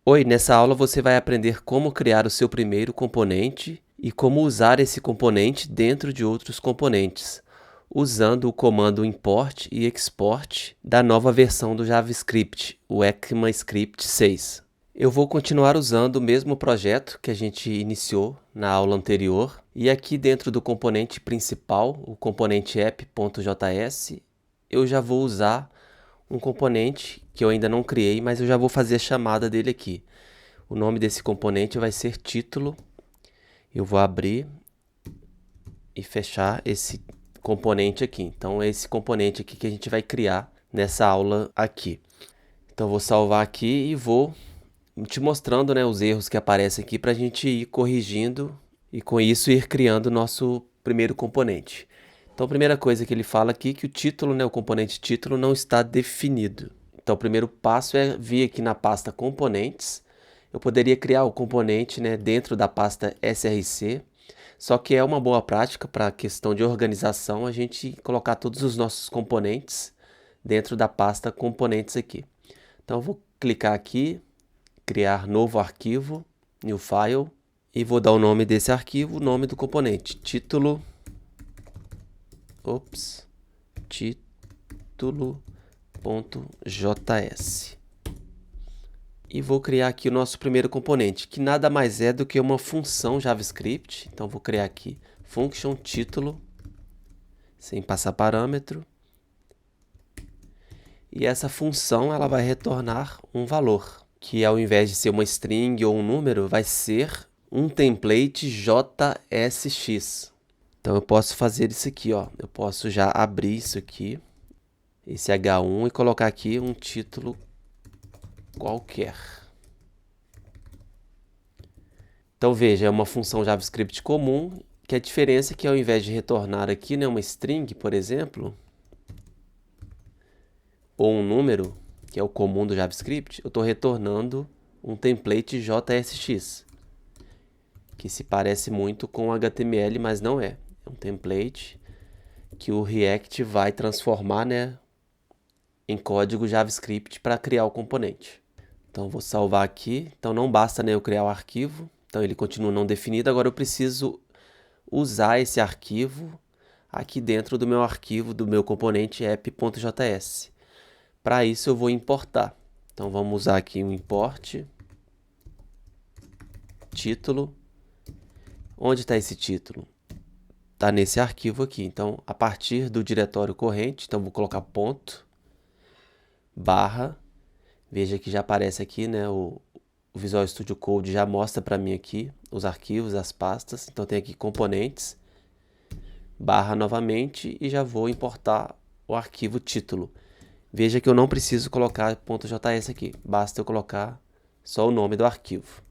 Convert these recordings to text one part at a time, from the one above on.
Oi, nessa aula você vai aprender como criar o seu primeiro componente e como usar esse componente dentro de outros componentes, usando o comando import e export da nova versão do JavaScript, o ECMAScript 6. Eu vou continuar usando o mesmo projeto que a gente iniciou na aula anterior, e aqui dentro do componente principal, o componente app.js, eu já vou usar um componente que eu ainda não criei, mas eu já vou fazer a chamada dele aqui. O nome desse componente vai ser título. Eu vou abrir e fechar esse componente aqui. Então é esse componente aqui que a gente vai criar nessa aula aqui. Então eu vou salvar aqui e vou te mostrando, né, os erros que aparecem aqui para a gente ir corrigindo e com isso ir criando o nosso primeiro componente. Então a primeira coisa que ele fala aqui é que o título, né, o componente título não está definido. Então o primeiro passo é vir aqui na pasta componentes. Eu poderia criar o componente, né, dentro da pasta src, só que é uma boa prática para a questão de organização a gente colocar todos os nossos componentes dentro da pasta componentes aqui. Então eu vou clicar aqui, criar novo arquivo, new file, e vou dar o nome desse arquivo, o nome do componente, título.js. E vou criar aqui o nosso primeiro componente, que nada mais é do que uma função JavaScript. Então vou criar aqui function título, sem passar parâmetro. E essa função ela vai retornar um valor, que ao invés de ser uma string ou um número, vai ser um template JSX. Então eu posso fazer isso aqui, ó. Eu posso já abrir isso aqui, esse H1, e colocar aqui um título qualquer. Então veja, é uma função JavaScript comum, que a diferença é que ao invés de retornar aqui, né, uma string, por exemplo, ou um número, que é o comum do JavaScript, eu estou retornando um template JSX, que se parece muito com HTML, mas não é. É um template que o React vai transformar, né, em código JavaScript para criar o componente. Então vou salvar aqui. Então não basta, né, eu criar o arquivo. Então ele continua não definido. Agora eu preciso usar esse arquivo aqui dentro do meu arquivo, do meu componente app.js. Para isso eu vou importar. Então vamos usar aqui um import título. Onde está esse título? Está nesse arquivo aqui. Então a partir do diretório corrente, então vou colocar ponto, barra. Veja que já aparece aqui, né, o Visual Studio Code já mostra para mim aqui os arquivos, as pastas. Então tem aqui componentes, barra novamente, e já vou importar o arquivo título. Veja que eu não preciso colocar .js aqui, basta eu colocar só o nome do arquivo.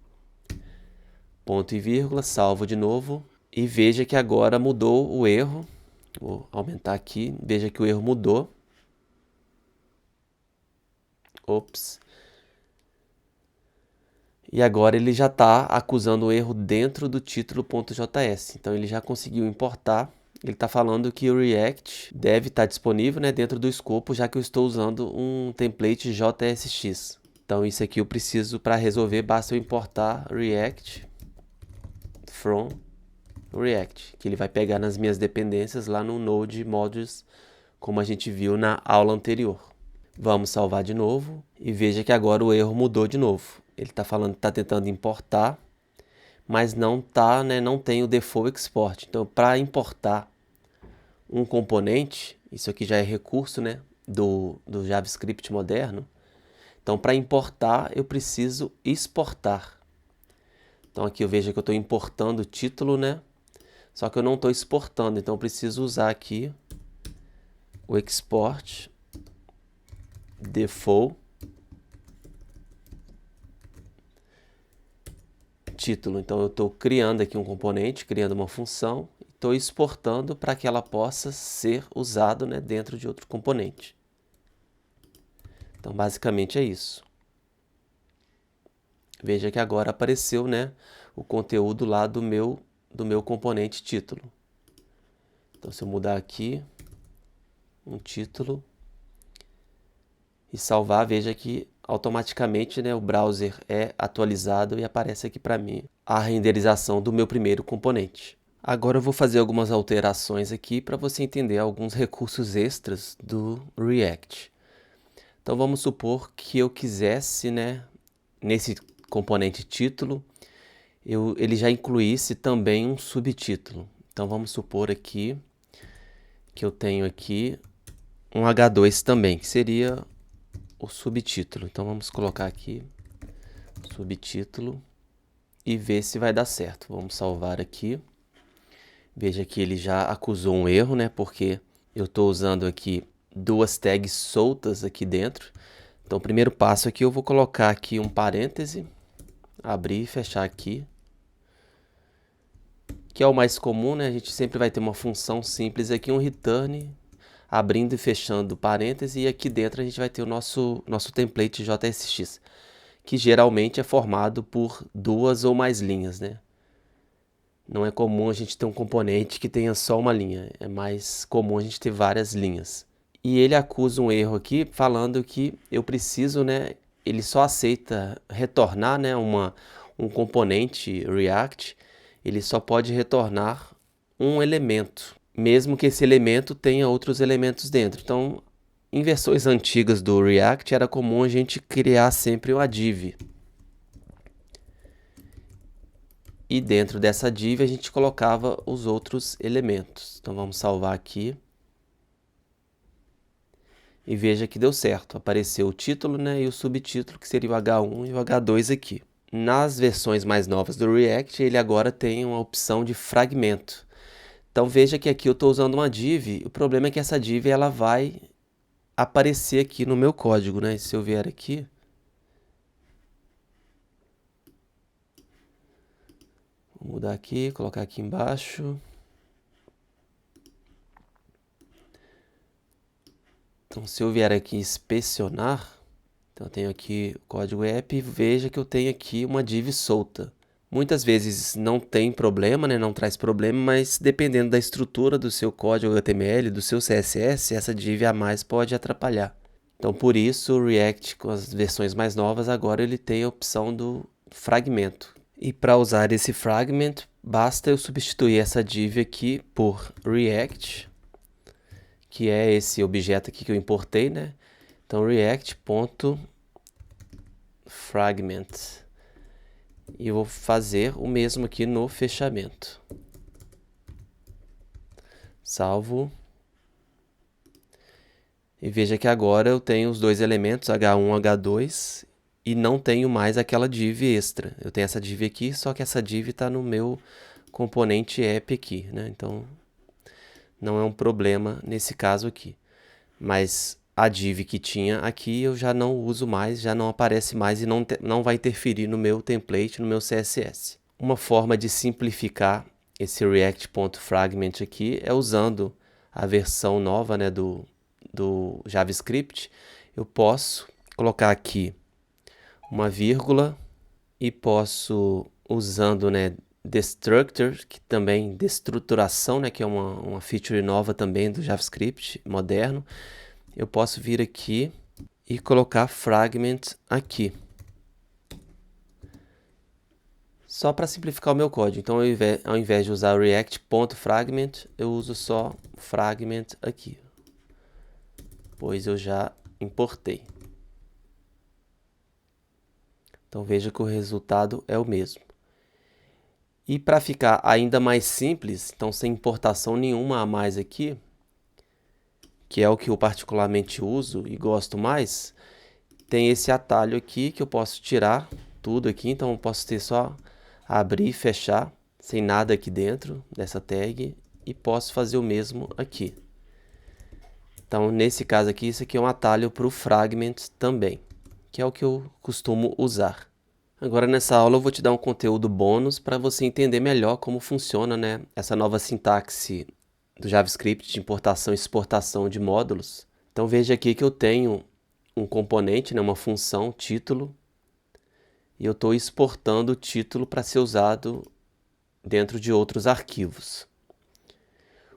Ponto e vírgula, salvo de novo, e veja que agora mudou o erro. Vou aumentar aqui, veja que o erro mudou. Ops. E agora ele já está acusando o erro dentro do título.js. Então ele já conseguiu importar. Ele está falando que o React deve estar disponível, né, dentro do escopo, já que eu estou usando um template JSX. Então isso aqui eu preciso, para resolver, basta eu importar React from React, que ele vai pegar nas minhas dependências lá no Node Modules, como a gente viu na aula anterior. Vamos salvar de novo e veja que agora o erro mudou de novo. Ele está falando que está tentando importar, mas não tá, né, não tem o default export. Então, para importar um componente, isso aqui já é recurso, né, do JavaScript moderno. Então, para importar, eu preciso exportar. Então, aqui eu vejo que eu estou importando o título, né? Só que eu não estou exportando, então eu preciso usar aqui o export default título. Então eu estou criando aqui um componente, criando uma função, e estou exportando para que ela possa ser usada, né, dentro de outro componente. Então basicamente é isso. Veja que agora apareceu, né, o conteúdo lá do meu componente título. Então se eu mudar aqui um título e salvar, veja que automaticamente, né, o browser é atualizado e aparece aqui para mim a renderização do meu primeiro componente. Agora eu vou fazer algumas alterações aqui para você entender alguns recursos extras do React. Então vamos supor que eu quisesse, né, nesse componente título, ele já incluísse também um subtítulo. Então vamos supor aqui que eu tenho aqui um H2 também, que seria o subtítulo. Então vamos colocar aqui subtítulo e ver se vai dar certo. Vamos salvar aqui. Veja que ele já acusou um erro, né? Porque eu estou usando aqui duas tags soltas aqui dentro. Então o primeiro passo aqui eu vou colocar aqui um parêntese, abrir e fechar aqui, que é o mais comum, né? A gente sempre vai ter uma função simples aqui, um return, abrindo e fechando parêntese, e aqui dentro a gente vai ter o nosso template JSX, que geralmente é formado por duas ou mais linhas, né? Não é comum a gente ter um componente que tenha só uma linha, é mais comum a gente ter várias linhas. E ele acusa um erro aqui, falando que eu preciso, né? Ele só aceita retornar, né, um componente React, ele só pode retornar um elemento, mesmo que esse elemento tenha outros elementos dentro. Então, em versões antigas do React, era comum a gente criar sempre uma div. E dentro dessa div a gente colocava os outros elementos. Então vamos salvar aqui. E veja que deu certo. Apareceu o título, né, e o subtítulo, que seria o H1 e o H2 aqui. Nas versões mais novas do React, ele agora tem uma opção de fragmento. Então veja que aqui eu estou usando uma div. O problema é que essa div ela vai aparecer aqui no meu código, né? Se eu vier aqui, vou mudar aqui, colocar aqui embaixo. Então, se eu vier aqui inspecionar, então eu tenho aqui o código app e veja que eu tenho aqui uma div solta. Muitas vezes não tem problema, né? Não traz problema, mas dependendo da estrutura do seu código HTML, do seu CSS, essa div a mais pode atrapalhar. Então, por isso, o React, com as versões mais novas, agora ele tem a opção do fragmento. E para usar esse fragment, basta eu substituir essa div aqui por React, que é esse objeto aqui que eu importei, né? Então, react.fragment. E eu vou fazer o mesmo aqui no fechamento. Salvo. E veja que agora eu tenho os dois elementos, H1 e H2, e não tenho mais aquela div extra. Eu tenho essa div aqui, só que essa div está no meu componente app aqui, né? Então, não é um problema nesse caso aqui. Mas a div que tinha aqui eu já não uso mais, já não aparece mais e não vai interferir no meu template, no meu CSS. Uma forma de simplificar esse react.fragment aqui é usando a versão nova, né, do JavaScript. Eu posso colocar aqui uma vírgula e posso, usando, né, destructor, que também destruturação, né, que é uma feature nova também do JavaScript moderno, eu posso vir aqui e colocar fragment aqui. Só para simplificar o meu código. Então, ao invés de usar react.fragment, eu uso só fragment aqui, pois eu já importei. Então, veja que o resultado é o mesmo. E para ficar ainda mais simples, então sem importação nenhuma a mais aqui, que é o que eu particularmente uso e gosto mais, tem esse atalho aqui que eu posso tirar tudo aqui. Então eu posso ter só abrir e fechar sem nada aqui dentro dessa tag e posso fazer o mesmo aqui. Então nesse caso aqui, isso aqui é um atalho para o fragment também, que é o que eu costumo usar. Agora nessa aula eu vou te dar um conteúdo bônus para você entender melhor como funciona, né, essa nova sintaxe do JavaScript de importação e exportação de módulos. Então veja aqui que eu tenho um componente, né, uma função título, e eu estou exportando o título para ser usado dentro de outros arquivos.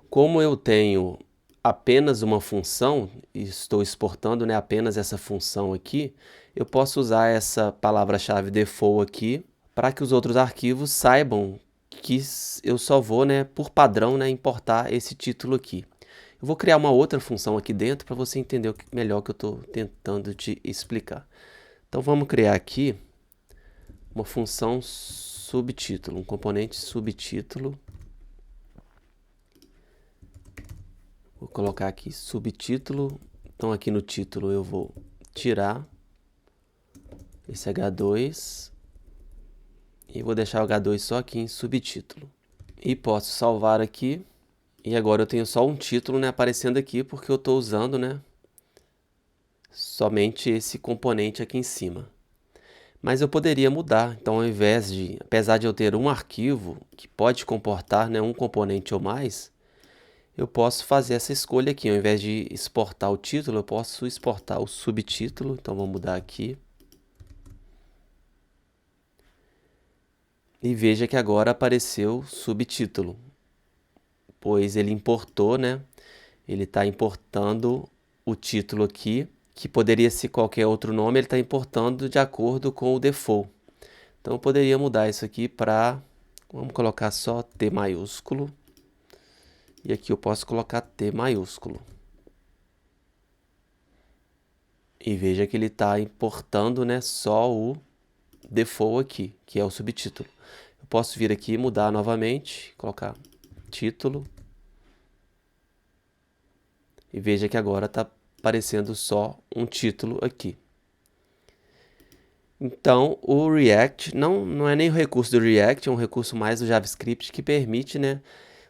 Como eu tenho apenas uma função, e estou exportando, né, apenas essa função aqui, eu posso usar essa palavra-chave default aqui para que os outros arquivos saibam que eu só vou, né, por padrão, né, importar esse título aqui. Eu vou criar uma outra função aqui dentro para você entender melhor o que eu estou tentando te explicar. Então vamos criar aqui uma função subtítulo, um componente subtítulo. Vou colocar aqui subtítulo. Então aqui no título eu vou tirar esse H2 e vou deixar o H2 só aqui em subtítulo. E posso salvar aqui. E agora eu tenho só um título, né, aparecendo aqui porque eu estou usando, né, somente esse componente aqui em cima. Mas eu poderia mudar. Então, ao invés de, apesar de eu ter um arquivo que pode comportar, né, um componente ou mais, eu posso fazer essa escolha aqui. Ao invés de exportar o título, eu posso exportar o subtítulo. Então, vou mudar aqui. E veja que agora apareceu subtítulo, pois ele importou, né? Ele está importando o título aqui, que poderia ser qualquer outro nome, ele está importando de acordo com o default. Então, eu poderia mudar isso aqui para, vamos colocar só T maiúsculo. E aqui eu posso colocar T maiúsculo. E veja que ele está importando, né, só o default aqui, que é o subtítulo. Eu posso vir aqui e mudar novamente, colocar título. E veja que agora está aparecendo só um título aqui. Então, o React não é nem o recurso do React, é um recurso mais do JavaScript que permite, né,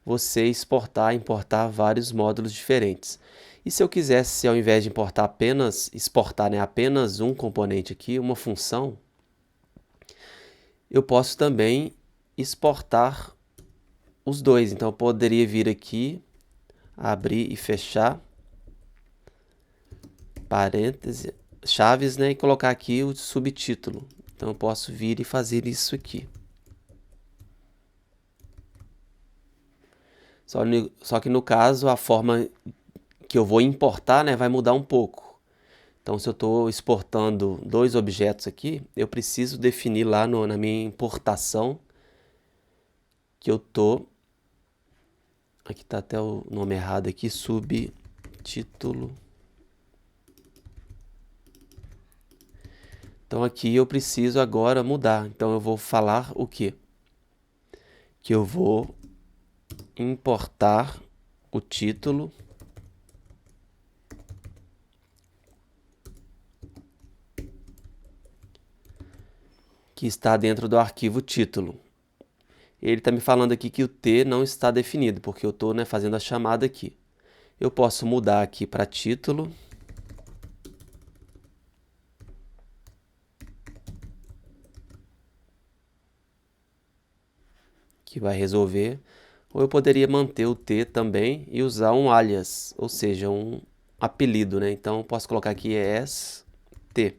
você exportar e importar vários módulos diferentes. E se eu quisesse, ao invés de importar apenas, exportar, né, apenas um componente aqui, uma função, eu posso também exportar os dois. Então, eu poderia vir aqui, abrir e fechar parênteses, chaves, né, e colocar aqui o subtítulo. Então, eu posso vir e fazer isso aqui. Só que no caso, a forma que eu vou importar, né, vai mudar um pouco. Então, se eu estou exportando dois objetos aqui, eu preciso definir lá na minha importação que eu estou... Aqui está até o nome errado aqui, subtítulo. Então, aqui eu preciso agora mudar. Então, eu vou falar o quê? Que eu vou importar o título que está dentro do arquivo título. Ele está me falando aqui que o T não está definido, porque eu estou, né, fazendo a chamada aqui. Eu posso mudar aqui para título. Que vai resolver. Ou eu poderia manter o T também e usar um alias, ou seja, um apelido, né? Então, eu posso colocar aqui ES-T.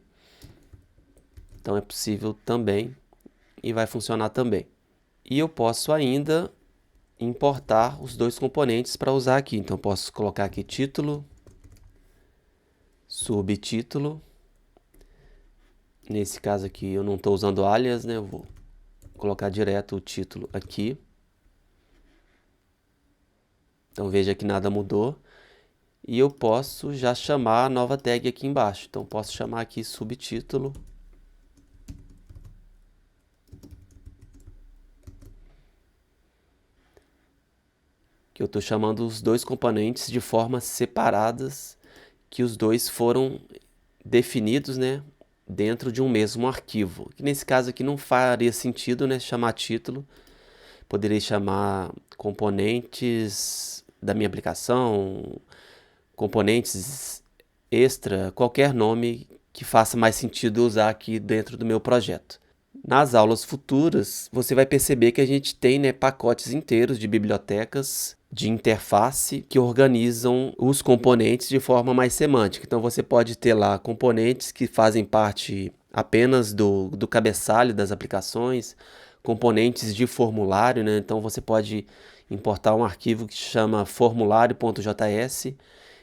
Então, é possível também e vai funcionar também. E eu posso ainda importar os dois componentes para usar aqui. Então, eu posso colocar aqui título, subtítulo. Nesse caso aqui, eu não estou usando alias, né? Eu vou colocar direto o título aqui. Então, veja que nada mudou. E eu posso já chamar a nova tag aqui embaixo. Então, posso chamar aqui subtítulo. Que eu estou chamando os dois componentes de formas separadas, que os dois foram definidos, né, dentro de um mesmo arquivo. Que nesse caso aqui não faria sentido, né, chamar título. Poderia chamar componentes da minha aplicação, componentes extra, qualquer nome que faça mais sentido usar aqui dentro do meu projeto. Nas aulas futuras, você vai perceber que a gente tem, né, pacotes inteiros de bibliotecas de interface que organizam os componentes de forma mais semântica. Então, você pode ter lá componentes que fazem parte apenas do cabeçalho das aplicações, componentes de formulário, né? Então você pode importar um arquivo que se chama formulário.js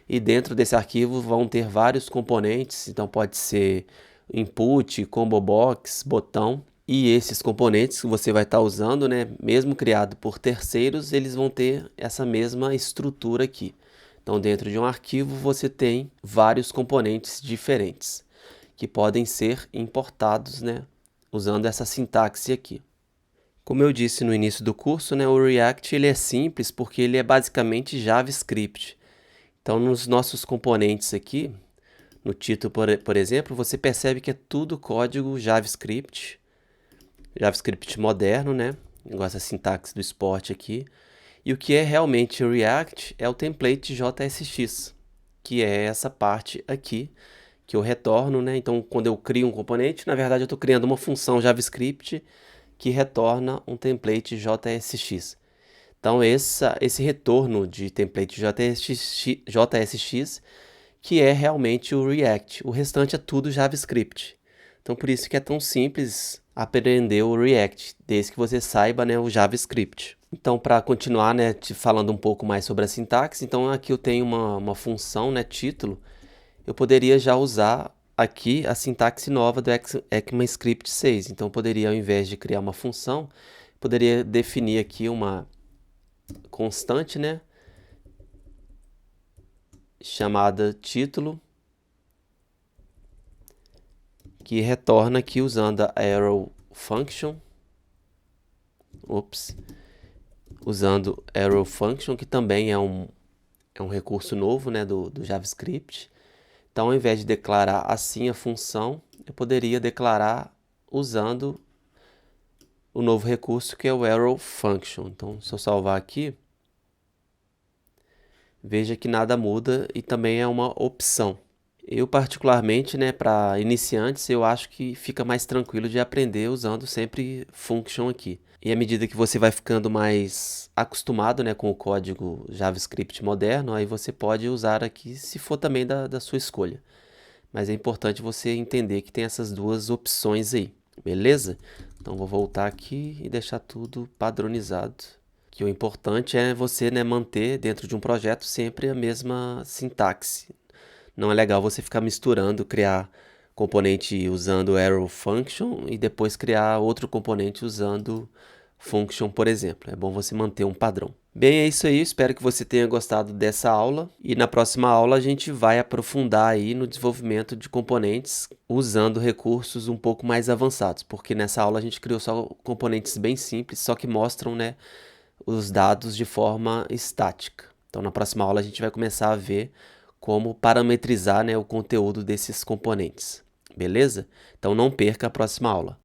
e dentro desse arquivo vão ter vários componentes, então pode ser input, combo box, botão, e esses componentes que você vai estar usando, né, mesmo criado por terceiros, eles vão ter essa mesma estrutura aqui. Então dentro de um arquivo você tem vários componentes diferentes que podem ser importados, né, usando essa sintaxe aqui. Como eu disse no início do curso, né, o React ele é simples porque ele é basicamente JavaScript. Então, nos nossos componentes aqui, no título, por exemplo, você percebe que é tudo código JavaScript, JavaScript moderno, né? Igual essa sintaxe do esporte aqui. E o que é realmente o React é o template JSX, que é essa parte aqui que eu retorno, né? Então, quando eu crio um componente, na verdade eu estou criando uma função JavaScript que retorna um template JSX. Então, esse retorno de template JSX, que é realmente o React. O restante é tudo JavaScript. Então, por isso que é tão simples aprender o React, desde que você saiba, né, o JavaScript. Então, para continuar, né, te falando um pouco mais sobre a sintaxe, então aqui eu tenho uma função, né, título. Eu poderia já usar aqui a sintaxe nova do ECMAScript 6. Então, eu poderia, ao invés de criar uma função, poderia definir aqui uma constante, né, chamada título, que retorna aqui usando a arrow function, usando arrow function, que também é um recurso novo, né, do JavaScript. Então, ao invés de declarar assim a função, eu poderia declarar usando o novo recurso que é o arrow function. Então, se eu salvar aqui, veja que nada muda e também é uma opção. Eu particularmente, né, para iniciantes, eu acho que fica mais tranquilo de aprender usando sempre function aqui. E à medida que você vai ficando mais acostumado, né, com o código JavaScript moderno, aí você pode usar aqui se for também da sua escolha. Mas é importante você entender que tem essas duas opções aí, beleza? Então vou voltar aqui e deixar tudo padronizado. Que o importante é você, né, manter dentro de um projeto sempre a mesma sintaxe. Não é legal você ficar misturando, criar componente usando arrow function e depois criar outro componente usando function, por exemplo. É bom você manter um padrão. Bem, é isso aí. Espero que você tenha gostado dessa aula. E na próxima aula a gente vai aprofundar aí no desenvolvimento de componentes usando recursos um pouco mais avançados. Porque nessa aula a gente criou só componentes bem simples, só que mostram, né, os dados de forma estática. Então na próxima aula a gente vai começar a ver como parametrizar, né, o conteúdo desses componentes. Beleza? Então não perca a próxima aula.